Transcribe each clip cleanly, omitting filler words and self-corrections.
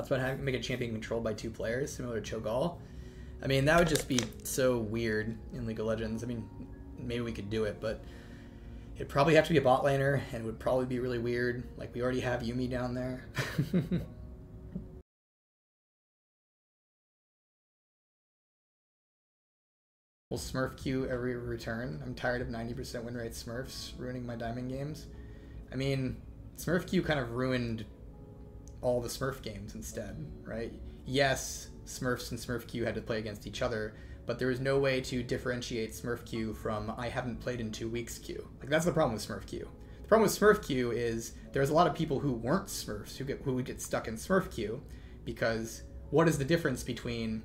That's what make a champion controlled by 2 players, similar to CHO'GALL. I mean, that would just be so weird in League of Legends. I mean, maybe we could do it, but it'd probably have to be a bot laner, and it would probably be really weird. Like, we already have Yuumi down there. Will Smurf queue every return? I'm tired of 90% win rate Smurfs ruining my diamond games. I mean, Smurf queue kind of ruined all the Smurf games instead, right? Yes, Smurfs and Smurf queue had to play against each other, but there was no way to differentiate Smurf queue from I haven't played in 2 weeks queue. Like, that's the problem with Smurf queue. The problem with Smurf queue is there's a lot of people who weren't Smurfs who would get stuck in Smurf queue, because what is the difference between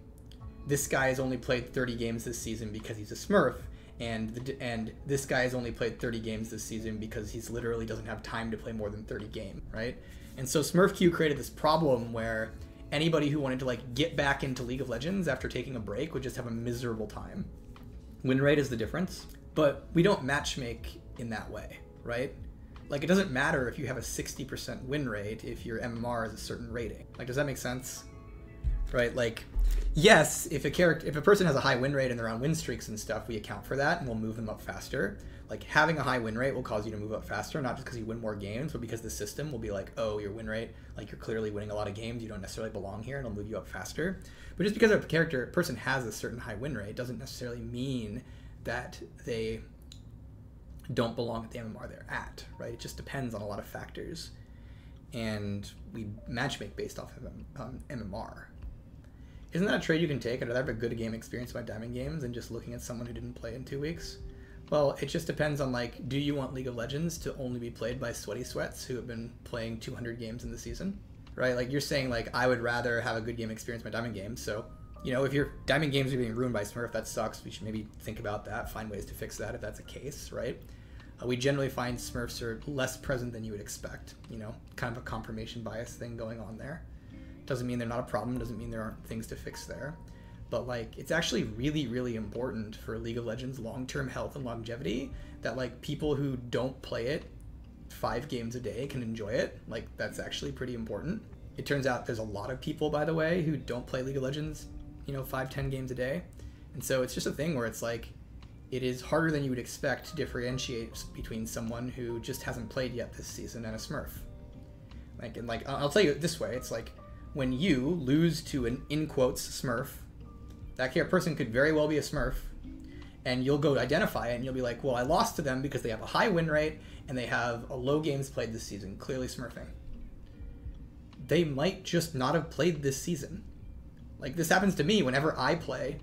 this guy has only played 30 games this season because he's a Smurf, and this guy has only played 30 games this season because he's literally doesn't have time to play more than 30 games, right? And so Smurf queue created this problem where anybody who wanted to like get back into League of Legends after taking a break would just have a miserable time. Win rate is the difference, but we don't matchmake in that way, right? Like, it doesn't matter if you have a 60% win rate if your MMR is a certain rating. Like, does that make sense? Right? Like, yes, if a person has a high win rate and they're on win streaks and stuff, we account for that and we'll move them up faster. Like, having a high win rate will cause you to move up faster, not just because you win more games, but because the system will be like, oh, your win rate, like, you're clearly winning a lot of games, you don't necessarily belong here, and it'll move you up faster. But just because a person has a certain high win rate doesn't necessarily mean that they don't belong at the MMR they're at, right? It just depends on a lot of factors. And we matchmake based off of MMR. Isn't that a trade you can take? I'd rather have a good game experience in my diamond games than just looking at someone who didn't play in 2 weeks. Well, it just depends on, like, do you want League of Legends to only be played by sweaty sweats who have been playing 200 games in the season, right? Like, you're saying, like, I would rather have a good game experience in my diamond games. So, you know, if your diamond games are being ruined by Smurf, that sucks. We should maybe think about that, find ways to fix that if that's the case, right? We generally find Smurfs are less present than you would expect, you know, kind of a confirmation bias thing going on there. Doesn't mean they're not a problem, doesn't mean there aren't things to fix there. But, like, it's actually really, really important for League of Legends long-term health and longevity that, like, people who don't play it 5 games a day can enjoy it. Like, that's actually pretty important. It turns out there's a lot of people, by the way, who don't play League of Legends, you know, 5-10 games a day. And so it's just a thing where it's like, it is harder than you would expect to differentiate between someone who just hasn't played yet this season and a Smurf. Like, and like, I'll tell you it this way, it's like, when you lose to an, in quotes, Smurf, that person could very well be a Smurf, and you'll go identify it and you'll be like, well, I lost to them because they have a high win rate and they have a low games played this season, clearly Smurfing. They might just not have played this season. Like, this happens to me whenever I play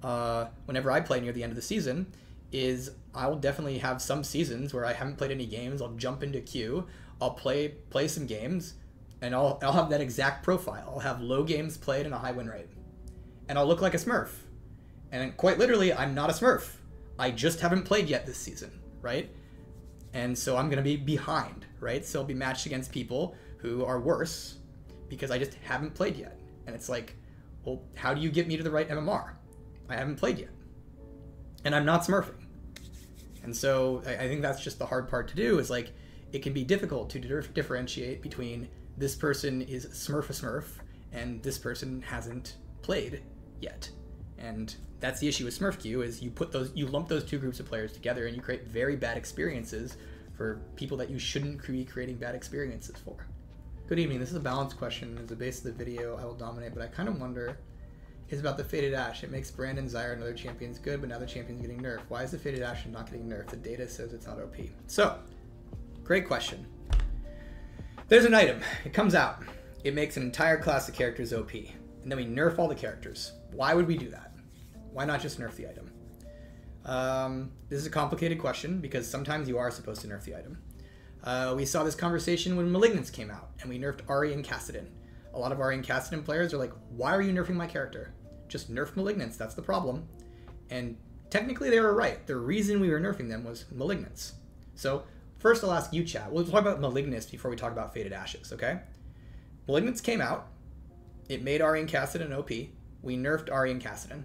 near the end of the season, is I'll definitely have some seasons where I haven't played any games, I'll jump into queue, I'll play some games, and I'll have that exact profile. I'll have low games played and a high win rate. And I'll look like a Smurf. And quite literally, I'm not a Smurf. I just haven't played yet this season, right? And so I'm going to be behind, right? So I'll be matched against people who are worse because I just haven't played yet. And it's like, well, how do you get me to the right MMR? I haven't played yet. And I'm not Smurfing. And so I think that's just the hard part to do, is like, it can be difficult to differentiate between this person is Smurf a Smurf and this person hasn't played yet. And that's the issue with Smurf queue, is you lump those 2 groups of players together and you create very bad experiences for people that you shouldn't be creating bad experiences for. Good evening, this is a balanced question. As the base of the video, I will dominate, but I kind of wonder, is about the Fated Ashe. It makes Brandon, ZYRA, and other champions good, but now the champion's getting nerfed. Why is the Fated Ashe not getting nerfed? The data says it's not OP. So, great question. There's an item. It comes out. It makes an entire class of characters OP. And then we nerf all the characters. Why would we do that? Why not just nerf the item? This is a complicated question because sometimes you are supposed to nerf the item. We saw this conversation when Malignance came out, and we nerfed AHRI and KASSADIN. A lot of AHRI and KASSADIN players are like, why are you nerfing my character? Just nerf Malignance, that's the problem. And technically they were right. The reason we were nerfing them was Malignance. So first I'll ask you, chat. We'll talk about Malignance before we talk about Fated Ashes, okay? Malignance came out. It made AHRI and KASSADIN OP. We nerfed AHRI and KASSADIN.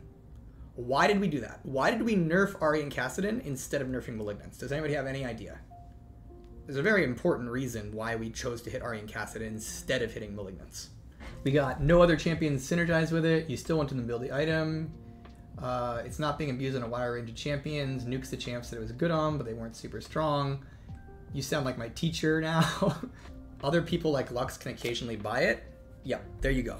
Why did we do that? Why did we nerf AHRI and KASSADIN instead of nerfing Malignance? Does anybody have any idea? There's a very important reason why we chose to hit AHRI and KASSADIN instead of hitting Malignance. We got no other champions synergize with it. You still want them to build the item. It's not being abused on a wide range of champions. Nukes the champs that it was good on, but they weren't super strong. You sound like my teacher now. Other people like Lux can occasionally buy it. Yep, there you go.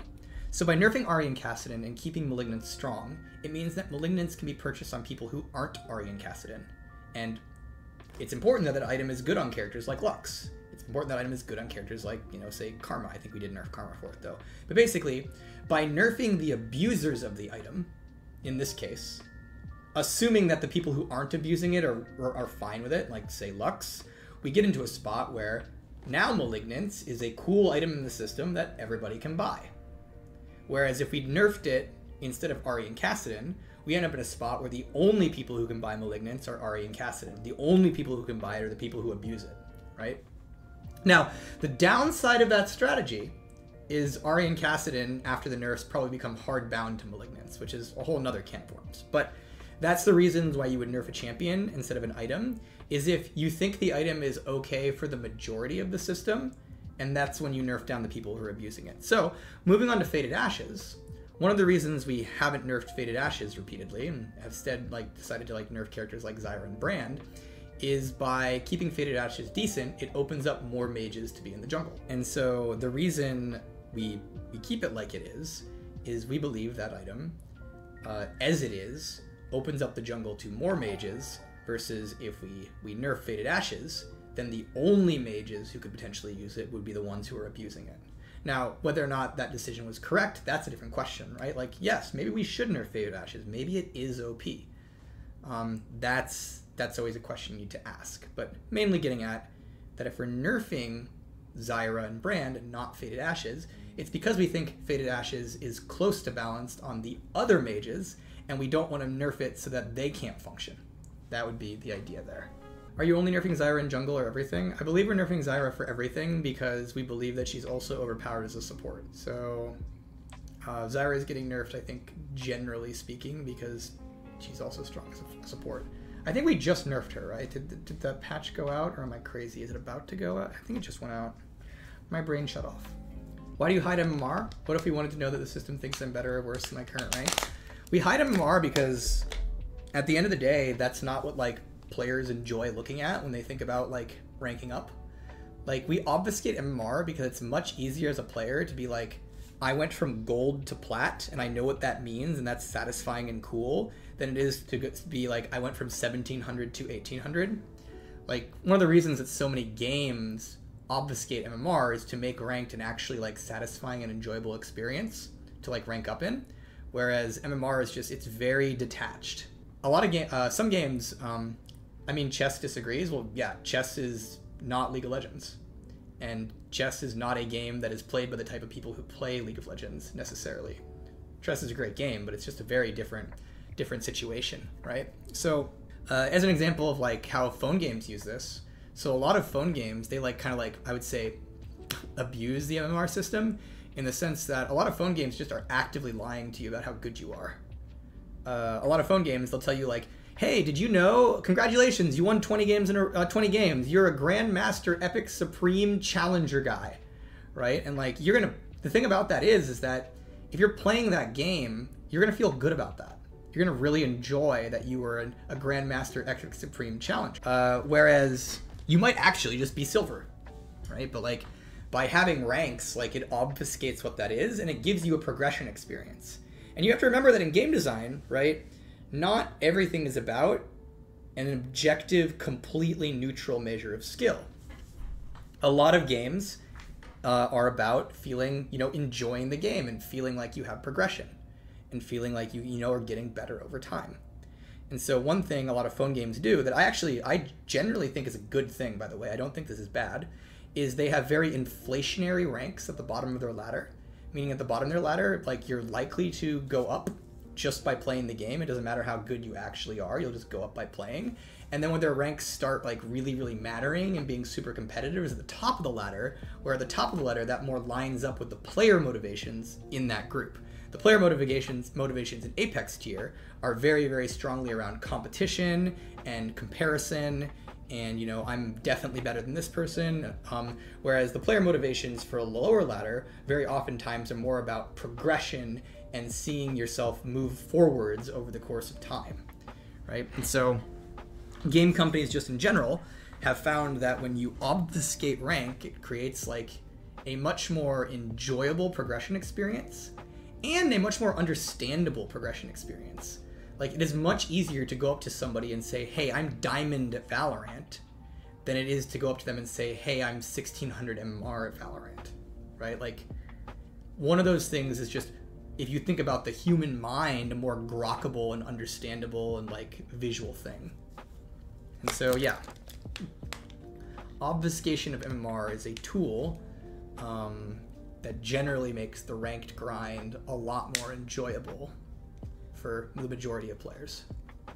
So by nerfing AHRI and KASSADIN and keeping Malignance strong, it means that Malignance can be purchased on people who aren't AHRI and KASSADIN. And it's important that that item is good on characters like Lux. It's important that item is good on characters like, you know, say Karma. I think we did nerf Karma for it though. But basically, by nerfing the abusers of the item, in this case, assuming that the people who aren't abusing it are fine with it, like say Lux, we get into a spot where now Malignance is a cool item in the system that everybody can buy. Whereas if we nerfed it instead of AHRI and KASSADIN, we end up in a spot where the only people who can buy Malignance are AHRI and KASSADIN. The only people who can buy it are the people who abuse it, right? Now, the downside of that strategy is AHRI and KASSADIN, after the nerfs, probably become hard-bound to Malignance, which is a whole nother can of worms. But that's the reasons why you would nerf a champion instead of an item, is if you think the item is okay for the majority of the system, and that's when you nerf down the people who are abusing it. So, moving on to Fated Ashes, one of the reasons we haven't nerfed Fated Ashes repeatedly, and have instead decided to nerf characters like ZYRA and Brand, is by keeping Fated Ashes decent, it opens up more mages to be in the jungle. And so the reason we keep it like it is we believe that item, as it is, opens up the jungle to more mages, versus if we nerf Fated Ashes, then the only mages who could potentially use it would be the ones who are abusing it. Now, whether or not that decision was correct, that's a different question, right? Like, yes, maybe we should nerf Fated Ashes. Maybe it is OP. That's always a question you need to ask. But mainly getting at that if we're nerfing ZYRA and Brand and not Fated Ashes, it's because we think Fated Ashes is close to balanced on the other mages, and we don't want to nerf it so that they can't function. That would be the idea there. Are you only nerfing ZYRA in jungle or everything? I believe we're nerfing ZYRA for everything because we believe that she's also overpowered as a support. So ZYRA is getting nerfed, I think, generally speaking, because she's also strong as a support. I think we just nerfed her, right? Did that patch go out, or am I crazy? Is it about to go out? I think it just went out. My brain shut off. Why do you hide MMR? What if we wanted to know that the system thinks I'm better or worse than my current rank? We hide MMR because at the end of the day, that's not what players enjoy looking at when they think about ranking up. We obfuscate MMR because it's much easier as a player to be like, I went from gold to plat and I know what that means and that's satisfying and cool, than it is to be like, I went from 1700 to 1800. One of the reasons that so many games obfuscate MMR is to make ranked an actually satisfying and enjoyable experience to rank up in, whereas MMR is just, it's very detached. A lot of some games, I mean, chess disagrees. Well, yeah, chess is not League of Legends. And chess is not a game that is played by the type of people who play League of Legends, necessarily. Chess is a great game, but it's just a very different situation, right? So, as an example of how phone games use this, so a lot of phone games, they I would say, abuse the MMR system, in the sense that a lot of phone games just are actively lying to you about how good you are. A lot of phone games, they'll tell you hey, did you know? Congratulations, you won 20 games. You're a Grandmaster Epic Supreme Challenger guy, right? And the thing about that is that if you're playing that game, you're gonna feel good about that. You're gonna really enjoy that you were a Grandmaster Epic Supreme Challenger. Whereas you might actually just be silver, right? But by having ranks, it obfuscates what that is, and it gives you a progression experience. And you have to remember that in game design, right? Not everything is about an objective, completely neutral measure of skill. A lot of games are about feeling, enjoying the game and feeling like you have progression and feeling like you are getting better over time. And so one thing a lot of phone games do that I generally think is a good thing, by the way, I don't think this is bad, is they have very inflationary ranks at the bottom of their ladder. Meaning at the bottom of their ladder, you're likely to go up just by playing the game. It doesn't matter how good you actually are, you'll just go up by playing. And then when their ranks start really, really mattering and being super competitive is at the top of the ladder, where at the top of the ladder, that more lines up with the player motivations in that group. The player motivations in Apex tier are very, very strongly around competition and comparison and, you know, I'm definitely better than this person. Whereas the player motivations for a lower ladder very oftentimes are more about progression and seeing yourself move forwards over the course of time, right? And so game companies just in general have found that when you obfuscate rank, it creates like a much more enjoyable progression experience and a much more understandable progression experience. Like, it is much easier to go up to somebody and say, hey, I'm Diamond at Valorant, than it is to go up to them and say, hey, I'm 1600 MMR at Valorant, right? Like, one of those things is just, if you think about the human mind, a more grokkable and understandable and, like, visual thing. And so, yeah. Obfuscation of MMR is a tool that generally makes the ranked grind a lot more enjoyable for the majority of players.